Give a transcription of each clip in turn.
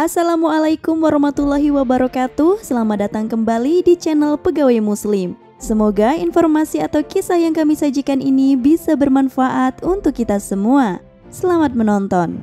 Assalamualaikum warahmatullahi wabarakatuh. Selamat datang kembali di channel Pegawai Muslim. Semoga informasi atau kisah yang kami sajikan ini bisa bermanfaat untuk kita semua. Selamat menonton.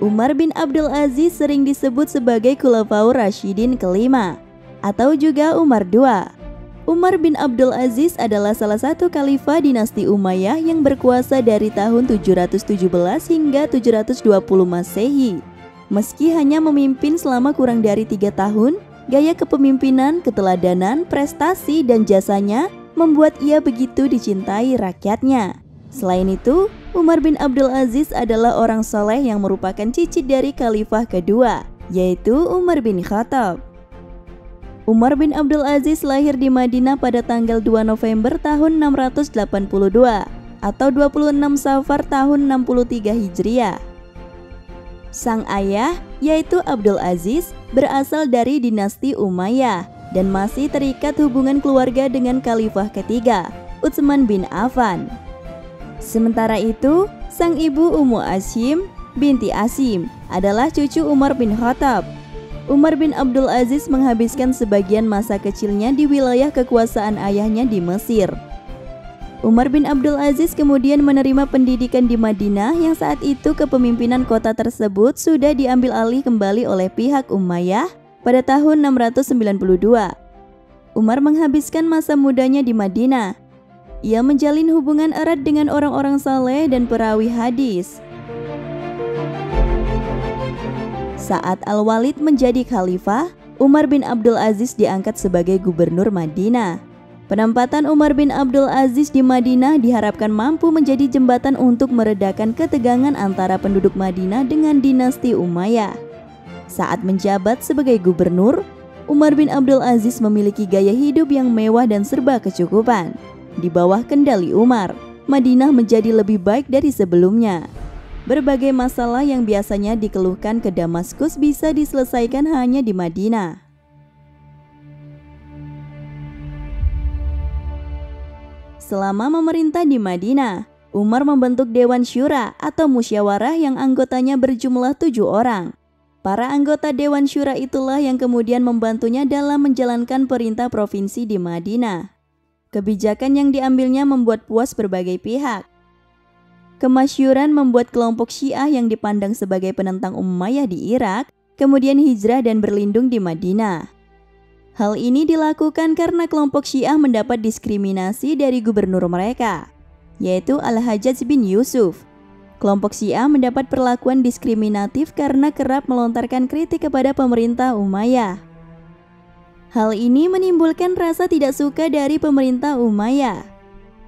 Umar bin Abdul Aziz sering disebut sebagai Khulafaur Rasyidin kelima atau juga Umar II. Umar bin Abdul Aziz adalah salah satu khalifah dinasti Umayyah yang berkuasa dari tahun 717 hingga 720 Masehi. Meski hanya memimpin selama kurang dari 3 tahun, gaya kepemimpinan, keteladanan, prestasi, dan jasanya membuat ia begitu dicintai rakyatnya. Selain itu, Umar bin Abdul Aziz adalah orang soleh yang merupakan cicit dari khalifah kedua, yaitu Umar bin Khattab. Umar bin Abdul Aziz lahir di Madinah pada tanggal 2 November tahun 682 atau 26 Safar tahun 63 Hijriah. Sang ayah, yaitu Abdul Aziz, berasal dari dinasti Umayyah dan masih terikat hubungan keluarga dengan khalifah ketiga, Utsman bin Affan. Sementara itu, sang ibu Ummu Asim binti Asim adalah cucu Umar bin Khattab. Umar bin Abdul Aziz menghabiskan sebagian masa kecilnya di wilayah kekuasaan ayahnya di Mesir. Umar bin Abdul Aziz kemudian menerima pendidikan di Madinah yang saat itu kepemimpinan kota tersebut sudah diambil alih kembali oleh pihak Umayyah pada tahun 692. Umar menghabiskan masa mudanya di Madinah. Ia menjalin hubungan erat dengan orang-orang saleh dan perawi hadis. Saat Al-Walid menjadi khalifah, Umar bin Abdul Aziz diangkat sebagai gubernur Madinah. Penempatan Umar bin Abdul Aziz di Madinah diharapkan mampu menjadi jembatan untuk meredakan ketegangan antara penduduk Madinah dengan dinasti Umayyah. Saat menjabat sebagai gubernur, Umar bin Abdul Aziz memiliki gaya hidup yang mewah dan serba kecukupan. Di bawah kendali Umar, Madinah menjadi lebih baik dari sebelumnya. Berbagai masalah yang biasanya dikeluhkan ke Damaskus bisa diselesaikan hanya di Madinah. Selama memerintah di Madinah, Umar membentuk Dewan Syura atau musyawarah yang anggotanya berjumlah 7 orang. Para anggota Dewan Syura itulah yang kemudian membantunya dalam menjalankan perintah provinsi di Madinah. Kebijakan yang diambilnya membuat puas berbagai pihak. Kemasyhuran membuat kelompok Syiah yang dipandang sebagai penentang Umayyah di Irak kemudian hijrah dan berlindung di Madinah. Hal ini dilakukan karena kelompok Syiah mendapat diskriminasi dari gubernur mereka, yaitu Al-Hajjaj bin Yusuf. Kelompok Syiah mendapat perlakuan diskriminatif karena kerap melontarkan kritik kepada pemerintah Umayyah. Hal ini menimbulkan rasa tidak suka dari pemerintah Umayyah.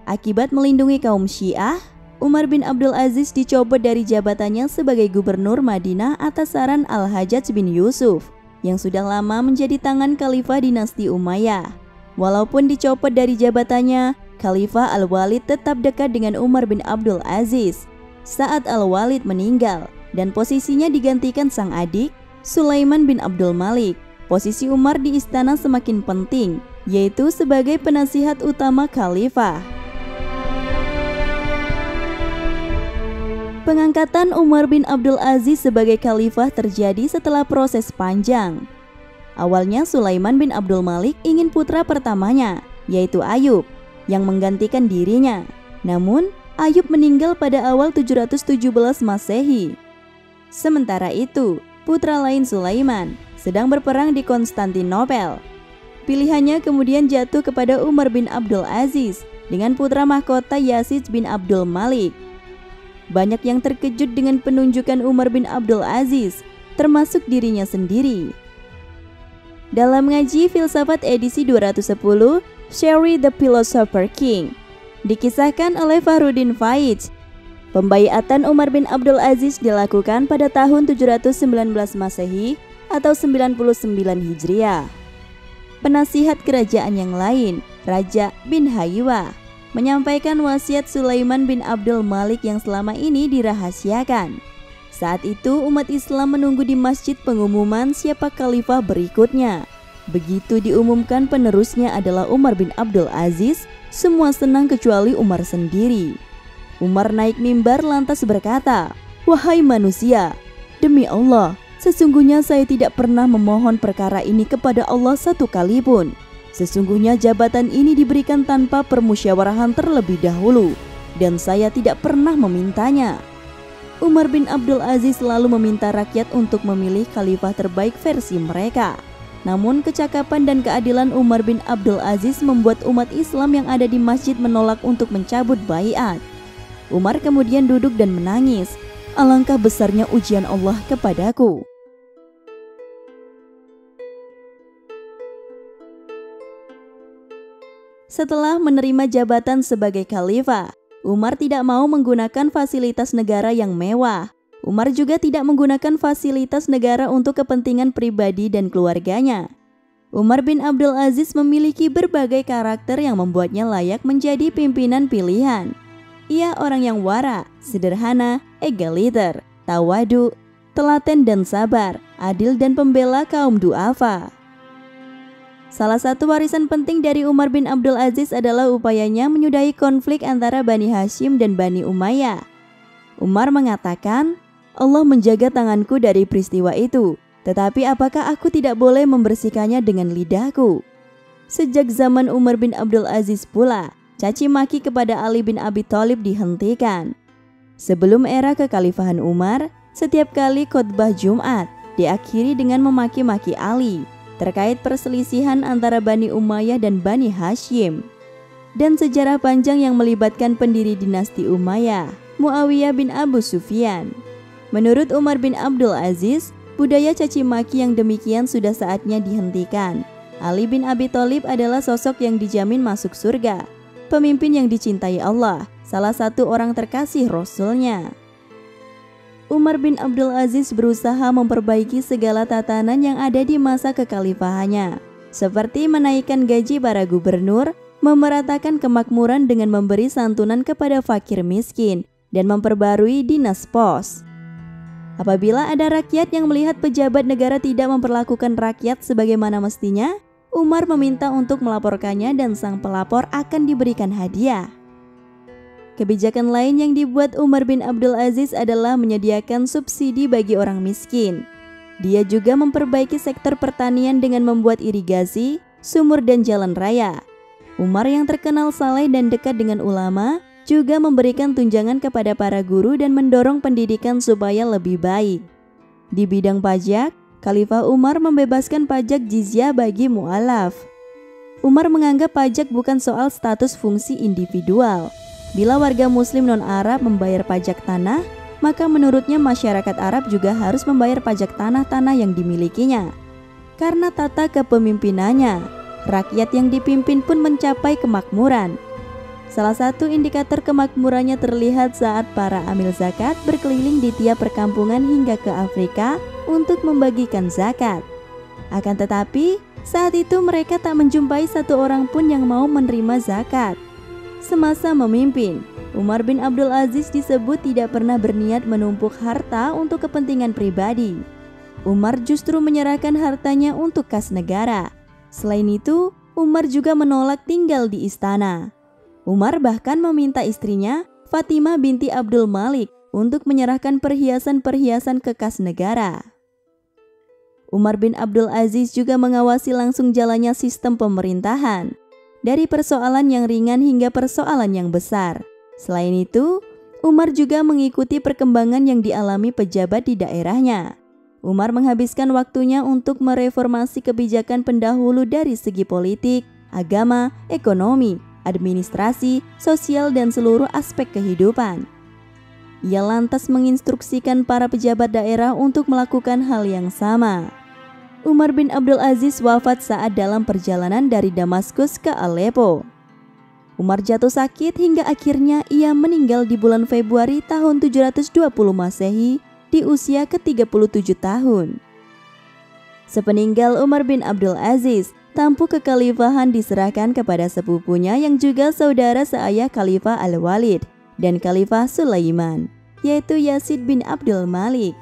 Akibat melindungi kaum Syiah, Umar bin Abdul Aziz dicopot dari jabatannya sebagai gubernur Madinah atas saran Al-Hajjaj bin Yusuf yang sudah lama menjadi tangan khalifah dinasti Umayyah. Walaupun dicopot dari jabatannya, Khalifah Al-Walid tetap dekat dengan Umar bin Abdul Aziz. Saat Al-Walid meninggal dan posisinya digantikan sang adik, Sulaiman bin Abdul Malik, posisi Umar di istana semakin penting, yaitu sebagai penasihat utama khalifah. Pengangkatan Umar bin Abdul Aziz sebagai khalifah terjadi setelah proses panjang. Awalnya Sulaiman bin Abdul Malik ingin putra pertamanya, yaitu Ayub, yang menggantikan dirinya. Namun, Ayub meninggal pada awal 717 Masehi. Sementara itu, putra lain Sulaiman sedang berperang di Konstantinopel. Pilihannya kemudian jatuh kepada Umar bin Abdul Aziz dengan putra mahkota Yazid bin Abdul Malik. Banyak yang terkejut dengan penunjukan Umar bin Abdul Aziz, termasuk dirinya sendiri. Dalam ngaji filsafat edisi 210, Sherry the Philosopher King, dikisahkan oleh Fahrudin Faiz, pembaiatan Umar bin Abdul Aziz dilakukan pada tahun 719 Masehi atau 99 Hijriah. Penasihat kerajaan yang lain, Raja bin Haywa, menyampaikan wasiat Sulaiman bin Abdul Malik yang selama ini dirahasiakan. Saat itu umat Islam menunggu di masjid pengumuman siapa khalifah berikutnya. Begitu diumumkan penerusnya adalah Umar bin Abdul Aziz, semua senang kecuali Umar sendiri. Umar naik mimbar lantas berkata, "Wahai manusia, demi Allah, sesungguhnya saya tidak pernah memohon perkara ini kepada Allah satu kali pun. Sesungguhnya jabatan ini diberikan tanpa permusyawarahan terlebih dahulu, dan saya tidak pernah memintanya." Umar bin Abdul Aziz selalu meminta rakyat untuk memilih khalifah terbaik versi mereka. Namun kecakapan dan keadilan Umar bin Abdul Aziz membuat umat Islam yang ada di masjid menolak untuk mencabut baiat. Umar kemudian duduk dan menangis. "Alangkah besarnya ujian Allah kepadaku." Setelah menerima jabatan sebagai khalifah, Umar tidak mau menggunakan fasilitas negara yang mewah. Umar juga tidak menggunakan fasilitas negara untuk kepentingan pribadi dan keluarganya. Umar bin Abdul Aziz memiliki berbagai karakter yang membuatnya layak menjadi pimpinan pilihan. Ia orang yang wara, sederhana, egaliter, tawadu, telaten dan sabar, adil dan pembela kaum duafa. Salah satu warisan penting dari Umar bin Abdul Aziz adalah upayanya menyudahi konflik antara Bani Hashim dan Bani Umayyah. Umar mengatakan, "Allah menjaga tanganku dari peristiwa itu, tetapi apakah aku tidak boleh membersihkannya dengan lidahku?" Sejak zaman Umar bin Abdul Aziz pula, caci maki kepada Ali bin Abi Thalib dihentikan. Sebelum era kekhalifahan Umar, setiap kali khotbah Jumat diakhiri dengan memaki-maki Ali terkait perselisihan antara Bani Umayyah dan Bani Hashim, dan sejarah panjang yang melibatkan pendiri dinasti Umayyah, Muawiyah bin Abu Sufyan. Menurut Umar bin Abdul Aziz, budaya caci maki yang demikian sudah saatnya dihentikan. Ali bin Abi Thalib adalah sosok yang dijamin masuk surga, pemimpin yang dicintai Allah, salah satu orang terkasih Rasul-Nya. Umar bin Abdul Aziz berusaha memperbaiki segala tatanan yang ada di masa kekhalifahannya, seperti menaikkan gaji para gubernur, memeratakan kemakmuran dengan memberi santunan kepada fakir miskin, dan memperbarui dinas pos. Apabila ada rakyat yang melihat pejabat negara tidak memperlakukan rakyat sebagaimana mestinya, Umar meminta untuk melaporkannya dan sang pelapor akan diberikan hadiah. Kebijakan lain yang dibuat Umar bin Abdul Aziz adalah menyediakan subsidi bagi orang miskin. Dia juga memperbaiki sektor pertanian dengan membuat irigasi, sumur dan jalan raya. Umar yang terkenal saleh dan dekat dengan ulama, juga memberikan tunjangan kepada para guru dan mendorong pendidikan supaya lebih baik. Di bidang pajak, Khalifah Umar membebaskan pajak jizyah bagi mu'alaf. Umar menganggap pajak bukan soal status fungsi individual. Bila warga muslim non-Arab membayar pajak tanah, maka menurutnya masyarakat Arab juga harus membayar pajak tanah-tanah yang dimilikinya. Karena tata kepemimpinannya, rakyat yang dipimpin pun mencapai kemakmuran. Salah satu indikator kemakmurannya terlihat saat para amil zakat berkeliling di tiap perkampungan hingga ke Afrika untuk membagikan zakat. Akan tetapi, saat itu mereka tak menjumpai satu orang pun yang mau menerima zakat. Semasa memimpin, Umar bin Abdul Aziz disebut tidak pernah berniat menumpuk harta untuk kepentingan pribadi. Umar justru menyerahkan hartanya untuk kas negara. Selain itu, Umar juga menolak tinggal di istana. Umar bahkan meminta istrinya, Fatimah binti Abdul Malik, untuk menyerahkan perhiasan-perhiasan ke kas negara. Umar bin Abdul Aziz juga mengawasi langsung jalannya sistem pemerintahan, dari persoalan yang ringan hingga persoalan yang besar. Selain itu, Umar juga mengikuti perkembangan yang dialami pejabat di daerahnya. Umar menghabiskan waktunya untuk mereformasi kebijakan pendahulu dari segi politik, agama, ekonomi, administrasi, sosial, dan seluruh aspek kehidupan. Ia lantas menginstruksikan para pejabat daerah untuk melakukan hal yang sama. Umar bin Abdul Aziz wafat saat dalam perjalanan dari Damaskus ke Aleppo. Umar jatuh sakit hingga akhirnya ia meninggal di bulan Februari tahun 720 Masehi di usia ke-37 tahun. Sepeninggal Umar bin Abdul Aziz, tampuk kekhalifahan diserahkan kepada sepupunya yang juga saudara seayah Khalifah Al-Walid dan Khalifah Sulaiman, yaitu Yazid bin Abdul Malik.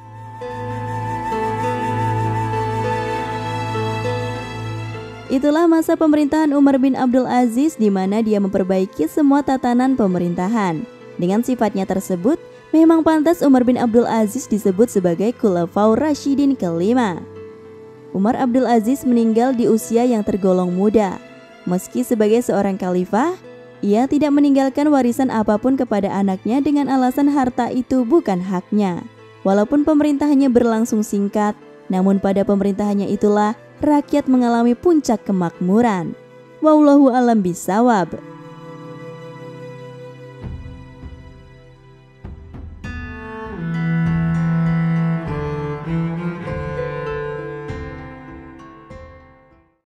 Itulah masa pemerintahan Umar bin Abdul Aziz di mana dia memperbaiki semua tatanan pemerintahan. Dengan sifatnya tersebut, memang pantas Umar bin Abdul Aziz disebut sebagai Khulafaur Rasyidin kelima. Umar Abdul Aziz meninggal di usia yang tergolong muda. Meski sebagai seorang khalifah, ia tidak meninggalkan warisan apapun kepada anaknya dengan alasan harta itu bukan haknya. Walaupun pemerintahannya berlangsung singkat, namun pada pemerintahannya itulah rakyat mengalami puncak kemakmuran. Wallahu a'lam bishawab.